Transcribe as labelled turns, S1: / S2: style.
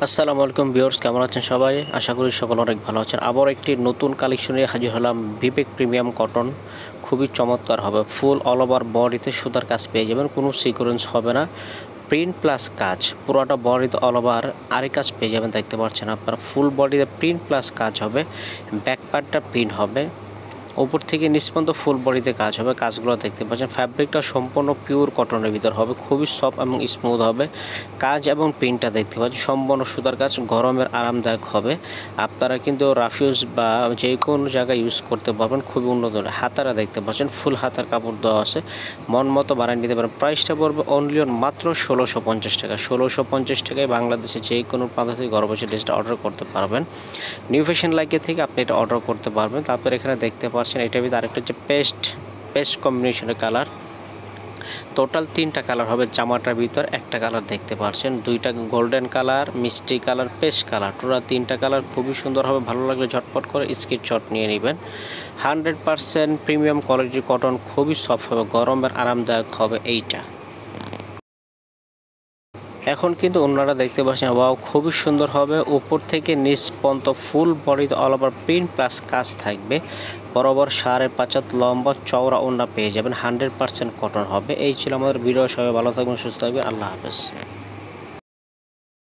S1: আসসালামু আলাইকুম ভিউয়ার্স, কেমন আছেন সবাই? আশা করি সকলে অনেক ভালো আছেন। আবার একটি নতুন কালেকশন নিয়ে হাজির হলাম। বিবেক প্রিমিয়াম কটন খুবই চমৎকার হবে। ফুল অল ওভার বডিতে সুতার কাজ পেয়ে যাবেন, কোনো সিকোয়েন্স হবে না। প্রিন্ট প্লাস কাজ, পুরোটা বডিতে অল ওভার আরি কাজ পেয়ে যাবেন। দেখতে পাচ্ছেন আপনারা, ফুল বডিতে প্রিন্ট প্লাস কাজ হবে। ব্যাক পার্টটা প্রিন্ট হবে, উপর থেকে নিচ পর্যন্ত ফুল বডিতে কাজ হবে। কাজগুলো দেখতে পাচ্ছেন। ফ্যাব্রিকটা সম্পূর্ণ পিওর কটনের ভিতর হবে, খুবই সফট এবং স্মুথ হবে। কাজ এবং প্রিন্টটা দেখতে পাচ্ছেন সম্পূর্ণ সুতার কাজ, গরমের আরামদায়ক হবে। আপনারা কিন্তু রাফিউজ বা যে কোনো জায়গায় ইউজ করতে পারবেন, খুবই উন্নত। হাতারা দেখতে পাচ্ছেন, ফুল হাতার কাপড় দেওয়া আছে, মন মতো বানিয়ে নিতে পারেন। প্রাইসটা পড়বে অনলি মাত্র 1650 টাকা। 1650 টাকায় বাংলাদেশে যে কোনো প্রান্ত থেকে ঘরে বসে ড্রেসটা অর্ডার করতে পারবেন। নিউ ফ্যাশন লাইকে থেকে আপনি এটা অর্ডার করতে পারবেন। তারপর এখানে দেখতে পাচ্ছেন এটার ভিতরে আরেকটা হচ্ছে পেস্ট কম্বিনেশনের কালার। টোটাল 3টা কালার হবে জামাটার ভিতর। একটা কালার দেখতে পাচ্ছেন, 2টা গোল্ডেন কালার, মিষ্টি কালার, পেস্ট কালার। টোটাল 3টা কালার খুবই সুন্দর হবে। ভালো লাগলে ঝটপট করে স্ক্রিনশট নিয়ে নেবেন। 100% প্রিমিয়াম কোয়ালিটির কটন, খুবই সফট হবে, গরমের আরামদায়ক হবে এইটা। এখন কিন্তু ওনারা দেখতে পাচ্ছেন, ওয়াও খুবই সুন্দর হবে। উপর থেকে নিচ পর্যন্ত ফুল বডিতে অল ওভার প্রিন্ট প্লাস কাজ থাকবে। বরাবর 5.5 হাত লম্বা চওড়া ওড়না পেয়ে যাবেন। 100% কটন হবে। এই ছিল আমাদের ভিডিও। সবাই ভালো থাকবেন, সুস্থ থাকবেন। আল্লাহ হাফেজ।